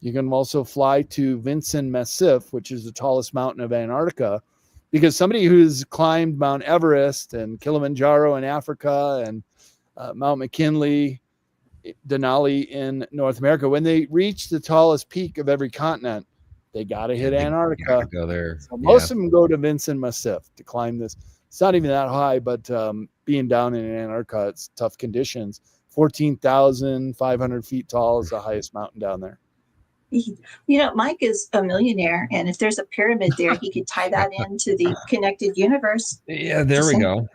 You can also fly to Vinson Massif, which is the tallest mountain of Antarctica, because somebody who's climbed Mount Everest and Kilimanjaro in Africa and Mount McKinley, Denali in North America, when they reach the tallest peak of every continent, they got to hit Antarctica. Go there. So most of them go to Vinson Massif to climb this. It's not even that high, but being down in Antarctica, it's tough conditions. 14,500 feet tall is the highest mountain down there. You know, Mike is a millionaire, and if there's a pyramid there, he could tie that into the connected universe. Yeah, there we go.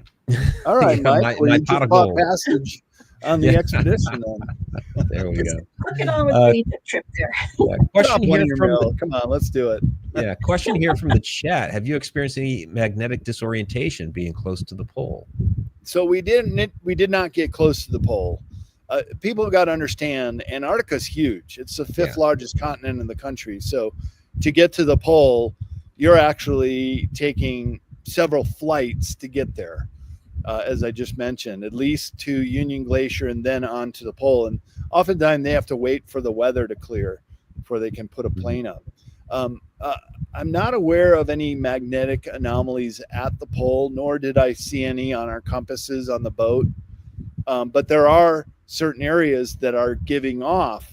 All right, Yeah, Mike. my You pot just of bought gold. passage on the expedition then. There we go. Look at on with the Egypt trip there. Yeah, question One here in your from mill. Come on, let's do it. question here from the chat. Have you experienced any magnetic disorientation being close to the pole? So we did not get close to the pole. people got to understand Antarctica's huge. It's the fifth largest continent in the country. So to get to the pole, you're actually taking several flights to get there. As I just mentioned, at least to Union Glacier and then on to the pole. And oftentimes they have to wait for the weather to clear before they can put a plane up. I'm not aware of any magnetic anomalies at the pole, nor did I see any on our compasses on the boat. But there are certain areas that are giving off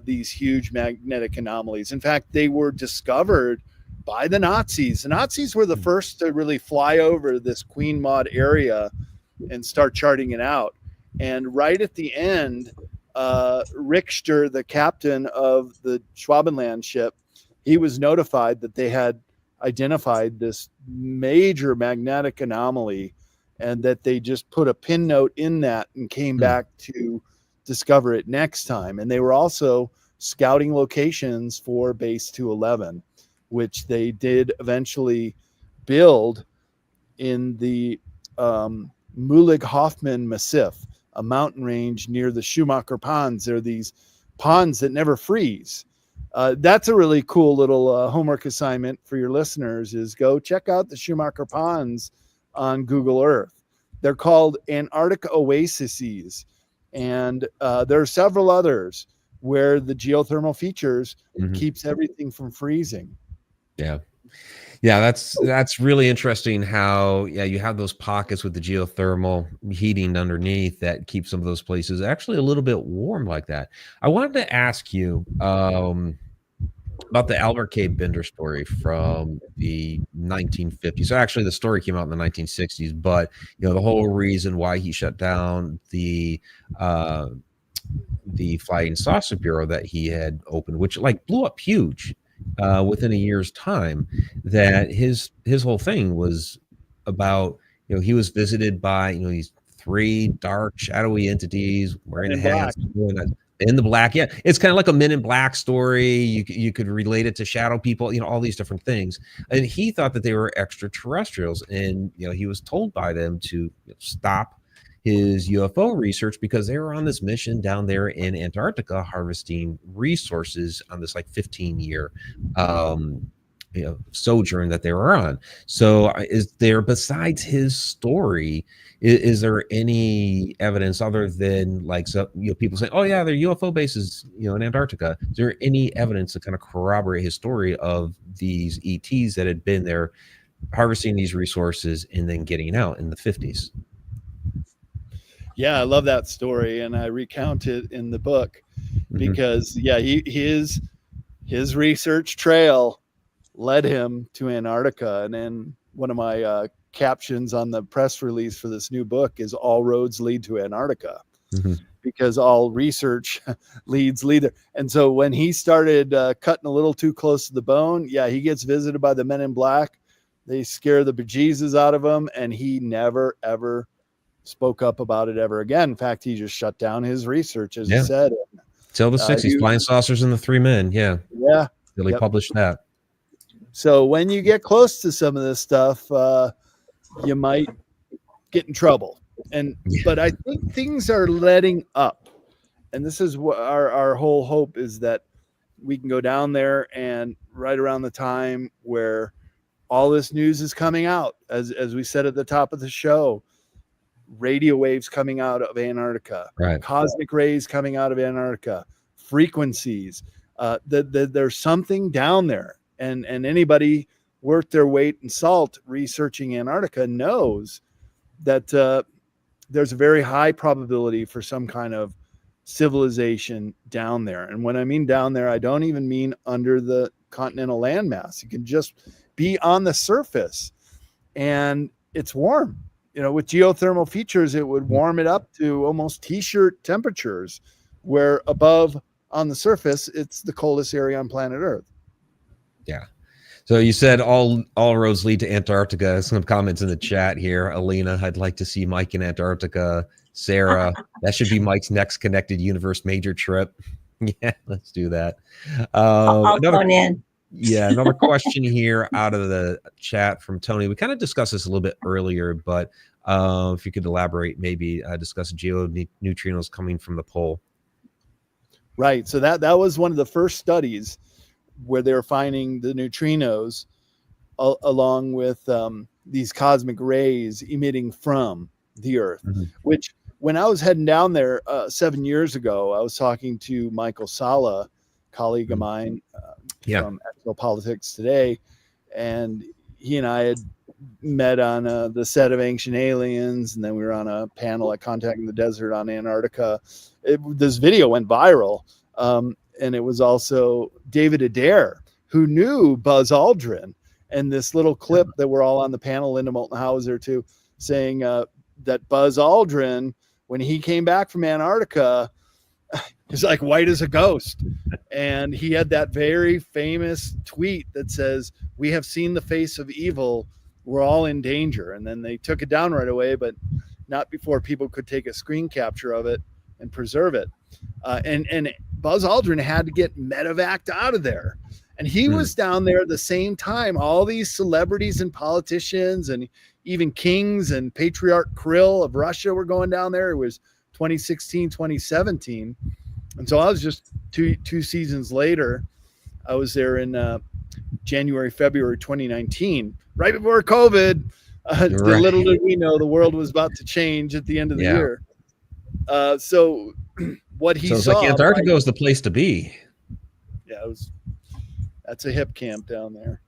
these huge magnetic anomalies. In fact, they were discovered by the Nazis. The Nazis were the first to really fly over this Queen Maud area and start charting it out. And right at the end, Ricksecker, the captain of the Schwabenland ship, he was notified that they had identified this major magnetic anomaly and that they just put a pin note in that and came back to discover it next time. And they were also scouting locations for Base 211, which they did eventually build in the Mulig-Hoffman Massif, a mountain range near the Schumacher Ponds. There are these ponds that never freeze. That's a really cool little homework assignment for your listeners, is go check out the Schumacher Ponds on Google Earth. They're called Antarctic oases, and there are several others where the geothermal features keeps everything from freezing. Yeah. That's really interesting how you have those pockets with the geothermal heating underneath that keep some of those places actually a little bit warm like that. I wanted to ask you about the Albert K. Bender story from the 1950s. So actually the story came out in the 1960s, but the whole reason why he shut down the Flying Saucer Bureau that he had opened, which blew up huge within a year's time, that his whole thing was about, he was visited by, these three dark, shadowy entities wearing hats in the black. Yeah, it's kind of like a Men in Black story. You could relate it to shadow people, all these different things. And he thought that they were extraterrestrials, and he was told by them to stop his UFO research because they were on this mission down there in Antarctica harvesting resources on this 15-year sojourn that they were on. So is there, besides his story, is there any evidence other than people saying, oh yeah, there are UFO bases in Antarctica? Is there any evidence to kind of corroborate his story of these ETs that had been there harvesting these resources and then getting out in the 50s? Yeah, I love that story, and I recount it in the book because his research trail led him to Antarctica. And then one of my captions on the press release for this new book is "All roads lead to Antarctica," because all research leads there. And so when he started cutting a little too close to the bone, he gets visited by the Men in Black. They scare the bejesus out of him, and he never ever spoke up about it ever again. In fact, he just shut down his research, as he said. Till the 60s, Flying Saucers and the Three Men. Yeah. Till he published that. So when you get close to some of this stuff, you might get in trouble. But I think things are letting up. And this is what our whole hope is, that we can go down there, and right around the time where all this news is coming out, as we said at the top of the show, radio waves coming out of Antarctica, cosmic rays coming out of Antarctica, frequencies, there's something down there. And anybody worth their weight in salt researching Antarctica knows that there's a very high probability for some kind of civilization down there. And when I mean down there, I don't even mean under the continental landmass. You can just be on the surface, and it's warm. With geothermal features, it would warm it up to almost t-shirt temperatures, where above on the surface, it's the coldest area on planet Earth. Yeah. So you said all roads lead to Antarctica. Some comments in the chat here. Alina, I'd like to see Mike in Antarctica. Sarah, that should be Mike's next Connected Universe major trip. Yeah, let's do that. I'll phone in. Yeah, another question here out of the chat from Tony. We kind of discussed this a little bit earlier, but If you could elaborate, maybe discuss neutrinos coming from the pole. Right. So that was one of the first studies where they were finding the neutrinos along with these cosmic rays emitting from the Earth, which when I was heading down there 7 years ago, I was talking to Michael Sala, colleague of mine from Exopolitics Today, and he and I had met on the set of Ancient Aliens, and then we were on a panel at Contacting the Desert on Antarctica. This video went viral, and it was also David Adair, who knew Buzz Aldrin, and this little clip that we're all on the panel, Linda Moulton Howe was there too, saying that Buzz Aldrin, when he came back from Antarctica, he's like white as a ghost. And he had that very famous tweet that says, "We have seen the face of evil. We're all in danger." And then they took it down right away, but not before people could take a screen capture of it and preserve it. And Buzz Aldrin had to get medevaced out of there. And he was down there at the same time. All these celebrities and politicians and even kings and Patriarch Kirill of Russia were going down there. It was 2016, 2017. And so I was just two seasons later. I was there in January, February 2019, right before COVID. Little did we know the world was about to change at the end of the year. So what he saw, like Antarctica was the place to be. Yeah, that's a hip camp down there.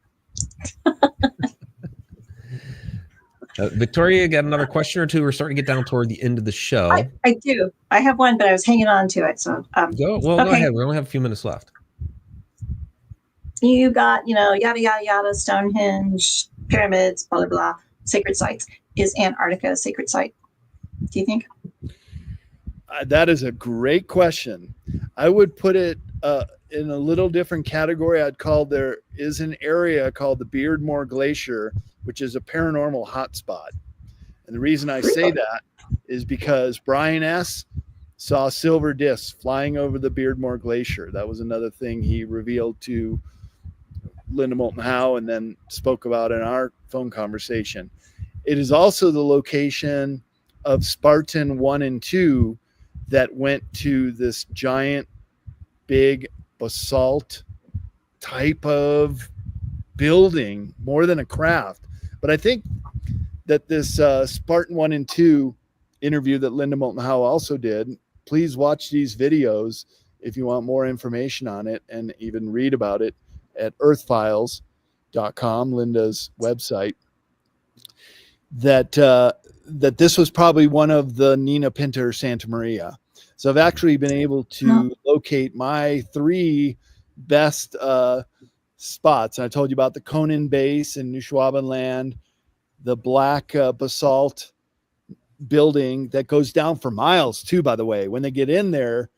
Victoria, got another question or two? We're starting to get down toward the end of the show. I do. I have one, but I was hanging on to it. So go ahead. We only have a few minutes left. You got, yada, yada, yada, Stonehenge, pyramids, blah, blah, blah, sacred sites. Is Antarctica a sacred site? Do you think? That is a great question. I would put it in a little different category. I'd call there is an area called the Beardmore Glacier, which is a paranormal hotspot. And the reason I say that is because Brian S. saw silver discs flying over the Beardmore Glacier. That was another thing he revealed to Linda Moulton Howe and then spoke about in our phone conversation. It is also the location of Spartan 1 and 2 that went to this giant, big basalt type of building, more than a craft. But I think that this Spartan 1 and 2 interview that Linda Moulton Howe also did, please watch these videos if you want more information on it and even read about it at earthfiles.com, Linda's website, that this was probably one of the Nina Pinter Santa Maria. So I've actually been able to locate my 3 best spots. And I told you about the Conan Base in New Schwabenland, the black basalt building that goes down for miles too, by the way. When they get in there,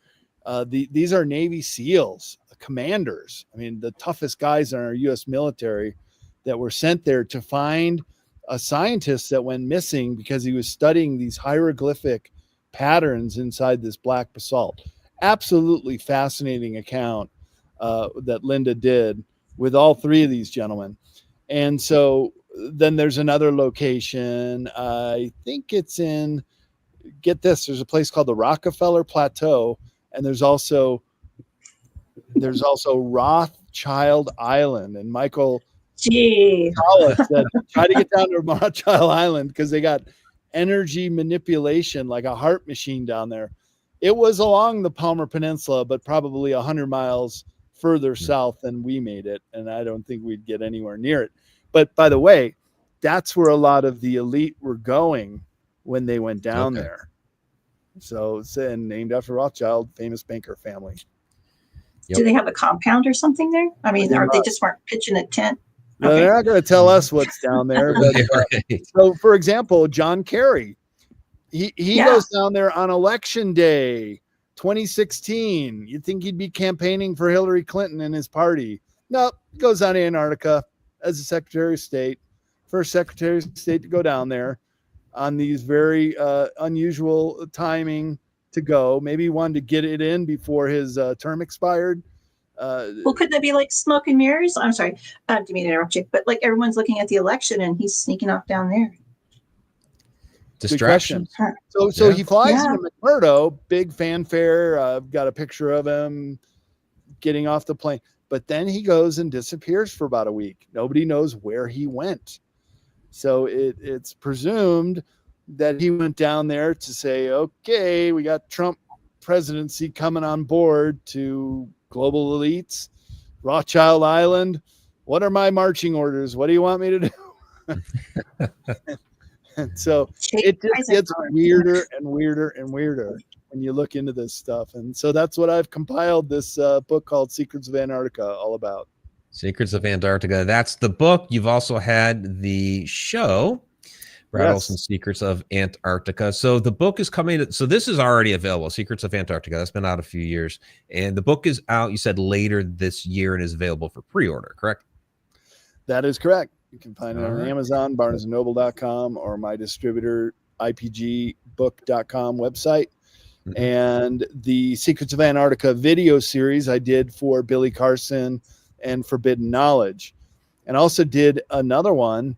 these are Navy SEALs, commanders. I mean, the toughest guys in our U.S. military that were sent there to find a scientist that went missing because he was studying these hieroglyphic patterns inside this black basalt. Absolutely fascinating account that Linda did with all 3 of these gentlemen. And so then there's another location. I think it's in, get this, there's a place called the Rockefeller Plateau, and there's also Rothschild Island. And Michael Sala said, try to get down to Rothschild Island because they got energy manipulation like a heart machine down there. It was along the Palmer Peninsula, but probably 100 miles further south than we made it. And I don't think we'd get anywhere near it. But by the way, that's where a lot of the elite were going when they went down there. So it's named after Rothschild, famous banker family. Do they have a compound or something there? I mean, or they just weren't pitching a tent? No, they're not going to tell us what's down there. But, so, for example, John Kerry, he goes down there on election day, 2016. You'd think he'd be campaigning for Hillary Clinton and his party. No, he goes down to Antarctica as a Secretary of State, first Secretary of State to go down there on these very unusual timing to go. Maybe he wanted to get it in before his term expired. Well, couldn't that be like smoke and mirrors? I'm sorry, I didn't mean to interrupt you, but like everyone's looking at the election and he's sneaking off down there. Distractions. So Yeah. he flies Yeah. into McMurdo, big fanfare. I've got a picture of him getting off the plane, but then he goes and disappears for about a week. Nobody knows where he went. So it's presumed that he went down there to say, okay, we got Trump presidency coming on board to global elites, Rothschild Island. What are my marching orders? What do you want me to do? And so it just gets weirder and weirder and weirder when you look into this stuff. And so that's what I've compiled this book called Secrets of Antarctica all about. Secrets of Antarctica. That's the book. You've also had the show, Brad Olsen, Secrets of Antarctica. So the book is coming. So this is already available, Secrets of Antarctica. That's been out a few years. And the book is out, you said, later this year and is available for pre-order, correct? That is correct. You can find it on Amazon, BarnesandNoble.com, or my distributor, IPGbook.com website. Mm-hmm. And the Secrets of Antarctica video series I did for Billy Carson and Forbidden Knowledge. And also did another one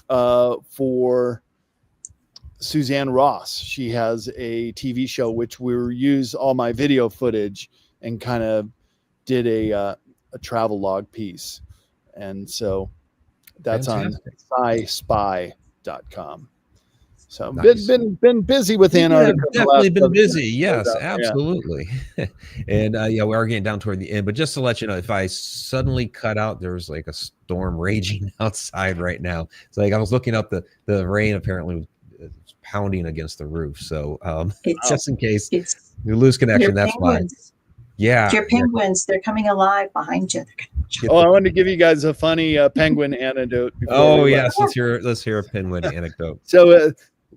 for Suzanne Ross. She has a TV show which we use all my video footage and kind of did a travel log piece. And so that's fantastic. On sci-spy.com. So nice. been busy with Antarctica. Definitely been busy. Yes, absolutely. Yeah. And we are getting down toward the end, but just to let you know, if I suddenly cut out, there's like a storm raging outside right now. It's like I was looking up, the rain apparently was pounding against the roof. So just in case you lose connection, that's why. Yeah. Your penguins, they're coming alive behind you. Oh, I wanted to give you guys a funny penguin anecdote. Oh, yes. Let's hear a penguin anecdote. So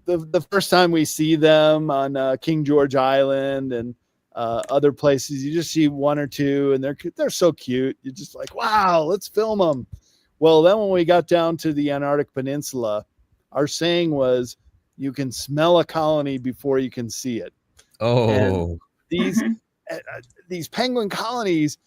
the first time we see them on King George Island and other places, you just see one or two, and they're so cute. You're just like, wow, let's film them. Well, then when we got down to the Antarctic Peninsula, our saying was, you can smell a colony before you can see it. Oh. And these penguin colonies,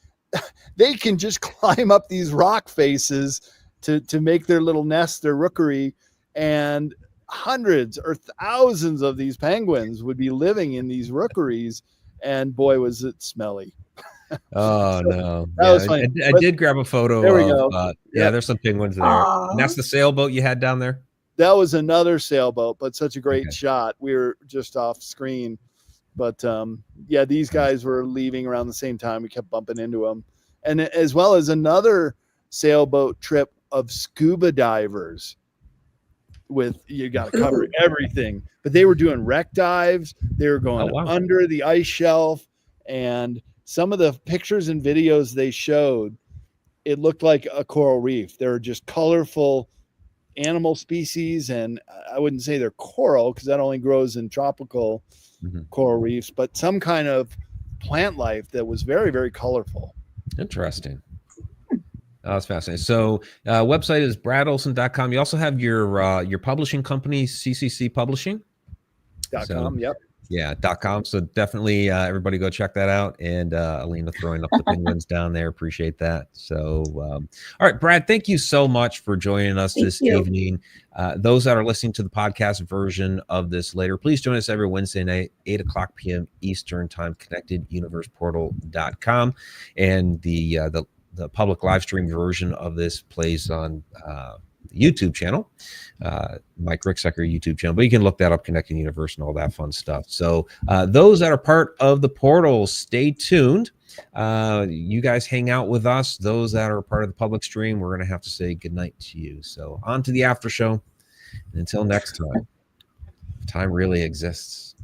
they can just climb up these rock faces to make their little nest, their rookery, and hundreds or thousands of these penguins would be living in these rookeries, and boy, was it smelly. Oh, no. That was funny. I did grab a photo. There we go. There's some penguins there. And that's the sailboat you had down there? That was another sailboat, but such a great shot. We were just off screen. But these guys were leaving around the same time. We kept bumping into them. And as well as another sailboat trip of scuba divers you got to cover everything. But they were doing wreck dives. They were going under the ice shelf. And some of the pictures and videos they showed, it looked like a coral reef. There were just colorful animal species. And I wouldn't say they're coral because that only grows in tropical coral reefs, but some kind of plant life that was very, very colorful. Interesting. Oh, that's fascinating. So website is bradolsen.com. You also have your publishing company, CCC Publishing. .com, yep. Yeah, .com. So definitely everybody go check that out. And Alina throwing up the penguins down there. Appreciate that. So, all right, Brad, thank you so much for joining us this evening. Those that are listening to the podcast version of this later, please join us every Wednesday night, 8:00 p.m. Eastern time, connecteduniverseportal.com. And the public live stream version of this plays on YouTube channel, Mike Ricksecker YouTube channel, but you can look that up, Connecting Universe and all that fun stuff. So those that are part of the portal, stay tuned. You guys hang out with us. Those that are part of the public stream, we're going to have to say goodnight to you. So on to the after show. And until next time, time really exists.